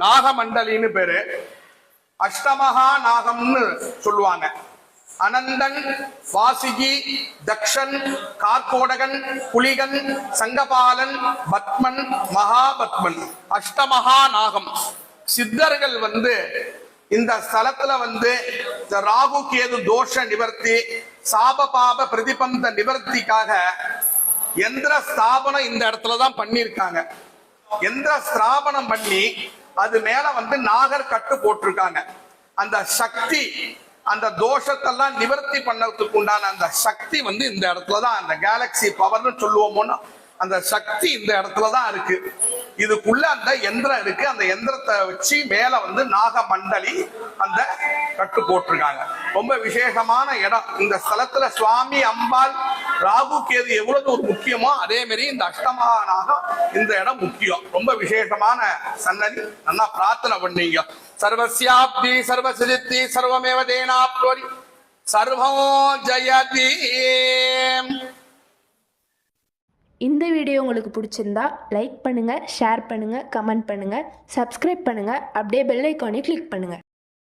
நாகமண்டலின்னு பேரு. அஷ்டமகா நாகம்னு சொல்லுவாங்க. அனந்தன், வாசிகி, தக்ஷன், கார்கோடகன், புலிகன், சங்கபாலன், பத்மன், மகாபத்மன், அஷ்டமகா நாகம். சித்தர்கள் இந்த ஸ்தலத்துல இந்த ராகு கேது தோஷ நிவர்த்தி, சாப பாப பிரதிபந்த நிவர்த்திக்காக எந்திர ஸ்தாபனம் இந்த இடத்துலதான் பண்ணிருக்காங்க. எந்திர ஸ்தாபனம் பண்ணி அது மேல நாகர் கட்டு போட்டிருக்காங்க. அந்த சக்தி, அந்த தோஷத்தெல்லாம் நிவர்த்தி பண்ணதுக்கு உண்டான அந்த சக்தி இந்த இடத்துலதான், அந்த கேலக்சி பவர்னு சொல்லுவோமோன்னு அந்த சக்தி இந்த இடத்துலதான் இருக்கு. இதுக்குள்ள அந்த எந்திரம் இருக்கு. அந்த எந்திரத்தை வச்சு மேல நாகமண்டலி அந்த கட்டு போட்டிருக்காங்க. ரொம்ப விசேஷமான இடம். இந்த ஸ்தலத்துல சுவாமி, அம்பாள், ராகு கேது எவ்வளவு ஒரு முக்கியமோ அதே மாதிரி இந்த அஷ்டமகா நாகம் இந்த இடம் முக்கியம். ரொம்ப விசேஷமான சன்னதி. நல்லா பிரார்த்தனை பண்ணீங்க. சர்வஸ்யாப்தி சர்வசித்தி சர்வமேவ தேனாப்தி சர்வம் ஜெயதி. இந்த வீடியோ உங்களுக்கு பிடிச்சிருந்தா லைக் பண்ணுங்கள், ஷேர் பண்ணுங்கள், கமெண்ட் பண்ணுங்கள், சப்ஸ்கிரைப் பண்ணுங்கள், அப்படியே பெல் ஐக்கானை கிளிக் பண்ணுங்கள்.